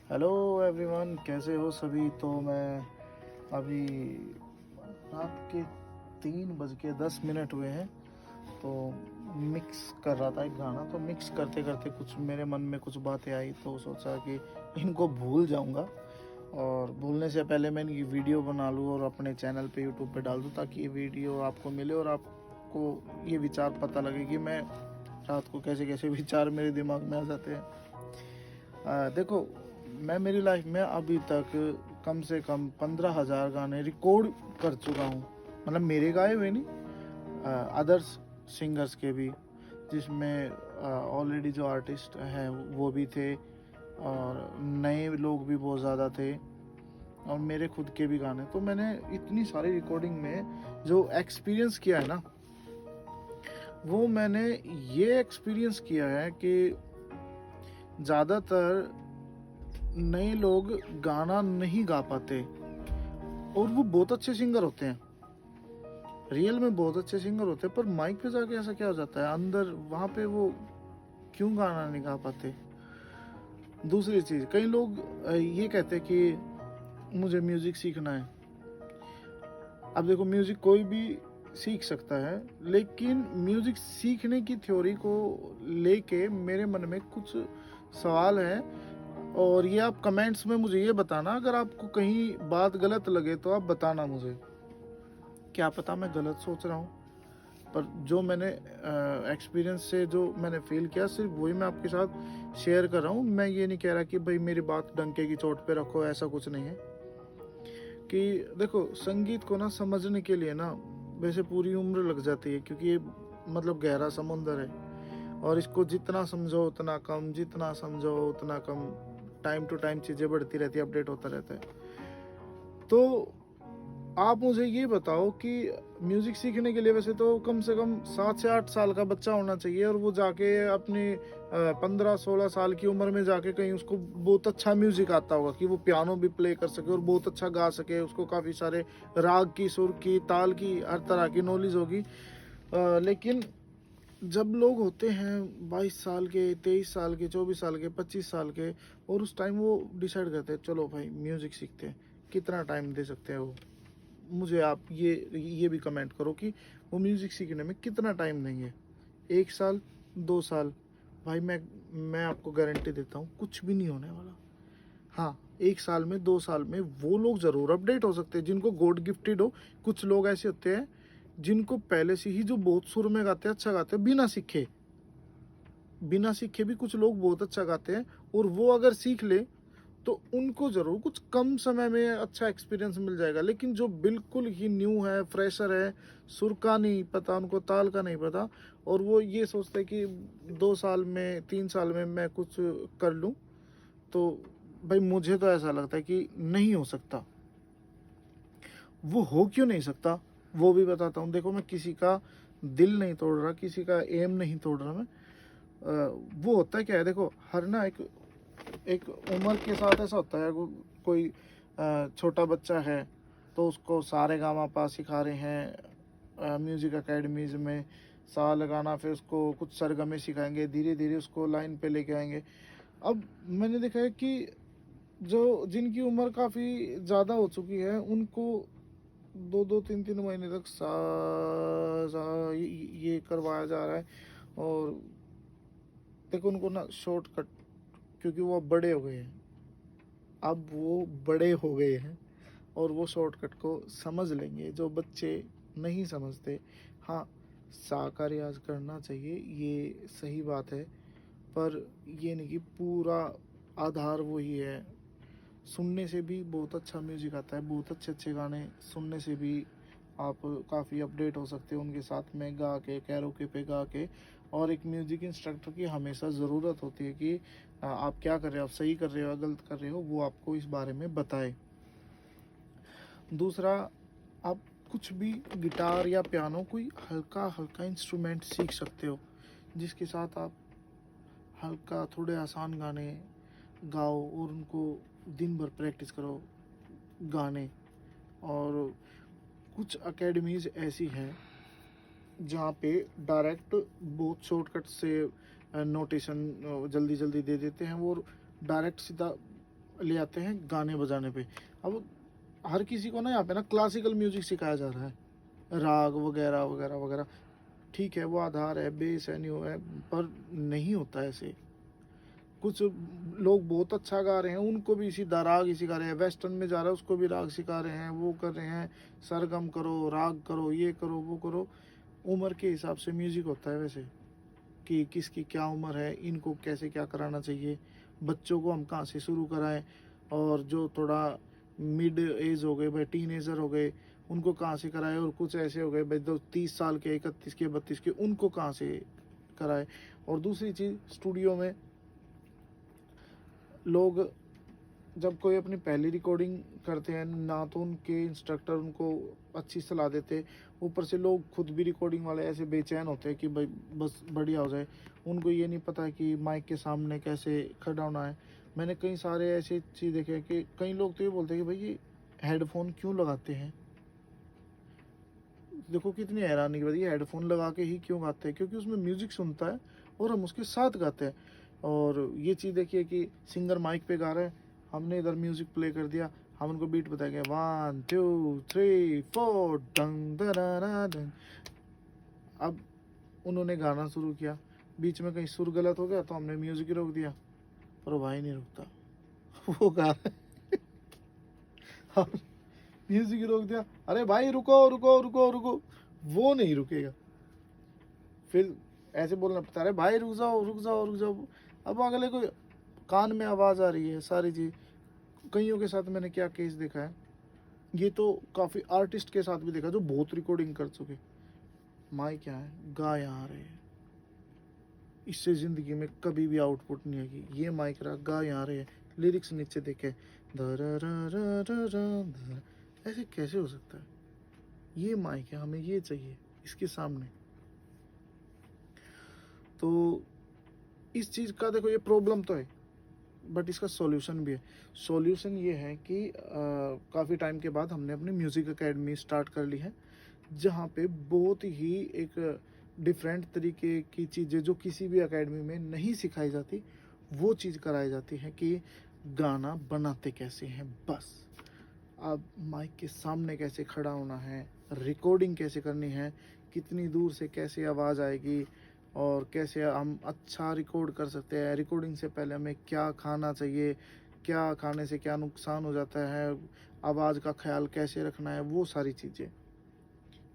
Hello everyone, कैसे हो सभी। तो मैं अभी रात के 3:10 हुए हैं। तो मिक्स कर रहा था एक गाना। तो मिक्स करते करते कुछ मेरे मन में कुछ बातें आई, तो सोचा कि इनको भूल जाऊंगा, और भूलने से पहले मैं इनकी वीडियो बना लूँ और अपने चैनल पे यूट्यूब पे डाल दूँ, ताकि ये वीडियो आपको मिले और आपको ये विचार पता लगे कि मैं रात को कैसे कैसे विचार मेरे दिमाग में आ जाते हैं। देखो, मैं मेरी लाइफ में अभी तक कम से कम 15,000 गाने रिकॉर्ड कर चुका हूँ। मतलब मेरे गाए हुए नहीं, अदर्स सिंगर्स के भी, जिसमें ऑलरेडी जो आर्टिस्ट हैं वो भी थे, और नए लोग भी बहुत ज़्यादा थे, और मेरे खुद के भी गाने। तो मैंने इतनी सारी रिकॉर्डिंग में जो एक्सपीरियंस किया है ना, वो मैंने ये एक्सपीरियंस किया है कि ज़्यादातर नए लोग गाना नहीं गा पाते, और वो बहुत अच्छे सिंगर होते हैं, रियल में बहुत अच्छे सिंगर होते हैं, पर माइक पे जाके ऐसा क्या हो जाता है अंदर, वहाँ पे वो क्यों गाना नहीं गा पाते। दूसरी चीज़, कई लोग ये कहते हैं कि मुझे म्यूज़िक सीखना है। अब देखो, म्यूज़िक कोई भी सीख सकता है, लेकिन म्यूज़िक सीखने की थ्योरी को लेके मेरे मन में कुछ सवाल है, और ये आप कमेंट्स में मुझे ये बताना। अगर आपको कहीं बात गलत लगे तो आप बताना मुझे, क्या पता मैं गलत सोच रहा हूँ। पर जो मैंने एक्सपीरियंस से जो मैंने फील किया, सिर्फ वही मैं आपके साथ शेयर कर रहा हूँ। मैं ये नहीं कह रहा कि भाई मेरी बात डंके की चोट पे रखो, ऐसा कुछ नहीं है। कि देखो, संगीत को ना समझने के लिए ना वैसे पूरी उम्र लग जाती है, क्योंकि ये मतलब गहरा समुंदर है, और इसको जितना समझो उतना कम, जितना समझो उतना कम। टाइम टू टाइम चीज़ें बढ़ती रहती है, अपडेट होता रहता है। तो आप मुझे ये बताओ कि म्यूज़िक सीखने के लिए वैसे तो कम से कम 7 से 8 साल का बच्चा होना चाहिए, और वो जाके अपनी 15-16 साल की उम्र में जाके कहीं उसको बहुत अच्छा म्यूज़िक आता होगा कि वो पियानो भी प्ले कर सके और बहुत अच्छा गा सके, उसको काफ़ी सारे राग की, सुर की, ताल की, हर तरह की नॉलेज होगी। लेकिन जब लोग होते हैं 22 साल के, 23 साल के, 24 साल के, 25 साल के, और उस टाइम वो डिसाइड करते हैं चलो भाई म्यूज़िक सीखते हैं, कितना टाइम दे सकते हैं वो। मुझे आप ये भी कमेंट करो कि वो म्यूज़िक सीखने में कितना टाइम देंगे। 1 साल, 2 साल, भाई मैं आपको गारंटी देता हूँ कुछ भी नहीं होने वाला। हाँ, 1 साल में, 2 साल में वो लोग ज़रूर अपडेट हो सकते हैं जिनको गॉड गिफ्टेड हो। कुछ लोग ऐसे होते हैं जिनको पहले से ही जो बहुत सुर में गाते हैं, अच्छा गाते हैं, बिना सीखे भी कुछ लोग बहुत अच्छा गाते हैं, और वो अगर सीख ले तो उनको ज़रूर कुछ कम समय में अच्छा एक्सपीरियंस मिल जाएगा। लेकिन जो बिल्कुल ही न्यू है, फ्रेशर है, सुर का नहीं पता, उनको ताल का नहीं पता, और वो ये सोचते हैं कि 2 साल में, 3 साल में मैं कुछ कर लूँ, तो भाई मुझे तो ऐसा लगता है कि नहीं हो सकता। वो हो क्यों नहीं सकता, वो भी बताता हूँ। देखो, मैं किसी का दिल नहीं तोड़ रहा, किसी का एम नहीं तोड़ रहा मैं। वो होता है क्या है, देखो, हर ना एक एक उम्र के साथ ऐसा होता है। कोई छोटा बच्चा है तो उसको सारे गामा पा सिखा रहे हैं म्यूज़िक एकेडमीज़ में, साल लगाना, फिर उसको कुछ सरगमे सिखाएंगे, धीरे धीरे उसको लाइन पे लेके आएंगे। अब मैंने देखा है कि जो जिनकी उम्र काफ़ी ज़्यादा हो चुकी है, उनको 2-2, 3-3 महीने तक ये करवाया जा रहा है। और देखो, उनको ना शॉर्टकट, क्योंकि वो अब बड़े हो गए हैं, और वो शॉर्टकट को समझ लेंगे जो बच्चे नहीं समझते। हाँ, सा का रियाज करना चाहिए, ये सही बात है, पर ये नहीं कि पूरा आधार वही है। सुनने से भी बहुत अच्छा म्यूज़िक आता है, बहुत अच्छे अच्छे गाने सुनने से भी आप काफ़ी अपडेट हो सकते हो उनके साथ में गा के, कैरोके पे गा के। और एक म्यूज़िक इंस्ट्रक्टर की हमेशा ज़रूरत होती है कि आप क्या कर रहे हो, आप सही कर रहे हो या गलत कर रहे हो, वो आपको इस बारे में बताए। दूसरा, आप कुछ भी गिटार या पियानो, कोई हल्का हल्का इंस्ट्रूमेंट सीख सकते हो, जिसके साथ आप हल्का, थोड़े आसान गाने गाओ, और उनको दिन भर प्रैक्टिस करो गाने। और कुछ एकेडमीज़ ऐसी हैं जहाँ पे डायरेक्ट बहुत शॉर्टकट से नोटेशन जल्दी जल्दी दे देते हैं, वो डायरेक्ट सीधा ले आते हैं गाने बजाने पे। अब हर किसी को ना यहाँ पे ना क्लासिकल म्यूजिक सिखाया जा रहा है, राग वगैरह वगैरह वगैरह। ठीक है, वो आधार है, बेस है, न्यू है, पर नहीं होता ऐसे। कुछ लोग बहुत अच्छा गा रहे हैं, उनको भी इसी राग ही सिखा रहे हैं। वेस्टर्न में जा रहा है, उसको भी राग सिखा रहे हैं, वो कर रहे हैं, सरगम करो, राग करो, ये करो, वो करो। उम्र के हिसाब से म्यूजिक होता है वैसे, कि किसकी क्या उम्र है, इनको कैसे क्या कराना चाहिए, बच्चों को हम कहाँ से शुरू कराएं, और जो थोड़ा मिड एज हो गए भाई, टीनेजर हो गए, उनको कहाँ से कराएं, और कुछ ऐसे हो गए भाई 30 साल के, 31 के, 32 के, उनको कहाँ से कराएं। और दूसरी चीज़, स्टूडियो में लोग जब कोई अपनी पहली रिकॉर्डिंग करते हैं ना, तो उनके इंस्ट्रक्टर उनको अच्छी सलाह देते, ऊपर से लोग खुद भी रिकॉर्डिंग वाले ऐसे बेचैन होते हैं कि भाई बस बढ़िया हो जाए। उनको ये नहीं पता कि माइक के सामने कैसे खड़ा होना है। मैंने कई सारे ऐसे चीज़ देखे हैं कि कई लोग तो ये बोलते हैं कि भाई ये हेडफोन क्यों लगाते हैं। देखो कितनी हैरानी की बात, ये हेडफोन लगा के ही क्यों गाते हैं, क्योंकि उसमें म्यूजिक सुनता है और हम उसके साथ गाते हैं। और ये चीज़ देखिए कि सिंगर माइक पे गा रहे हैं, हमने इधर म्यूजिक प्ले कर दिया, हम उनको बीट बताएंगे 1 2 3 4 डंग दरारा डंग। अब उन्होंने गाना शुरू किया, बीच में कहीं सुर गलत हो गया तो हमने म्यूजिक रोक दिया, पर वो भाई नहीं रुकता। वो गा रहा है, म्यूजिक रोक दिया, अरे भाई रुको रुको रुको रुको, वो नहीं रुकेगा। फिर ऐसे बोलना पड़ता है, अरे भाई रुक जाओ रुक जाओ रुक जाओ। अब अगले को कान में आवाज़ आ रही है सारी चीज़। कईयों के साथ मैंने क्या केस देखा है, ये तो काफ़ी आर्टिस्ट के साथ भी देखा जो बहुत रिकॉर्डिंग कर चुके, माइक क्या है, गा यहाँ रहे हैं, इससे ज़िंदगी में कभी भी आउटपुट नहीं आएगी। ये माइक रहा, गा यहाँ रहे हैं, लिरिक्स नीचे देखे, ऐसे कैसे हो सकता है। ये माइक है, हमें ये चाहिए इसके सामने। तो इस चीज़ का देखो, ये प्रॉब्लम तो है, बट इसका सॉल्यूशन भी है। सॉल्यूशन ये है कि काफ़ी टाइम के बाद हमने अपनी म्यूज़िक एकेडमी स्टार्ट कर ली है, जहाँ पे बहुत ही एक डिफरेंट तरीके की चीज़ें जो किसी भी एकेडमी में नहीं सिखाई जाती, वो चीज़ कराई जाती है कि गाना बनाते कैसे हैं। बस अब माइक के सामने कैसे खड़ा होना है, रिकॉर्डिंग कैसे करनी है, कितनी दूर से कैसे आवाज़ आएगी, और कैसे हम अच्छा रिकॉर्ड कर सकते हैं। रिकॉर्डिंग से पहले हमें क्या खाना चाहिए, क्या खाने से क्या नुकसान हो जाता है, आवाज़ का ख्याल कैसे रखना है, वो सारी चीज़ें।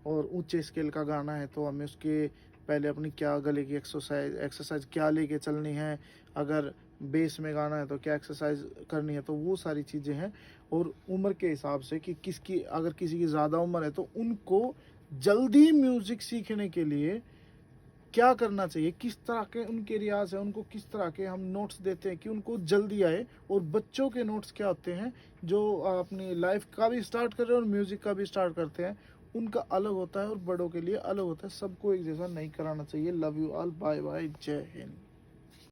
और ऊंचे स्केल का गाना है तो हमें उसके पहले अपनी क्या गले की एक्सरसाइज क्या लेके चलनी है, अगर बेस में गाना है तो क्या एक्सरसाइज करनी है, तो वो सारी चीज़ें हैं। और उम्र के हिसाब से कि किसकी, अगर किसी की ज़्यादा उम्र है तो उनको जल्दी म्यूज़िक सीखने के लिए क्या करना चाहिए, किस तरह के उनके रियाज है, उनको किस तरह के हम नोट्स देते हैं कि उनको जल्दी आए। और बच्चों के नोट्स क्या होते हैं जो अपनी लाइफ का भी स्टार्ट कर रहे हैं और म्यूज़िक का भी स्टार्ट करते हैं, उनका अलग होता है और बड़ों के लिए अलग होता है। सबको एक जैसा नहीं कराना चाहिए। Love you all, bye bye, जय हिंद।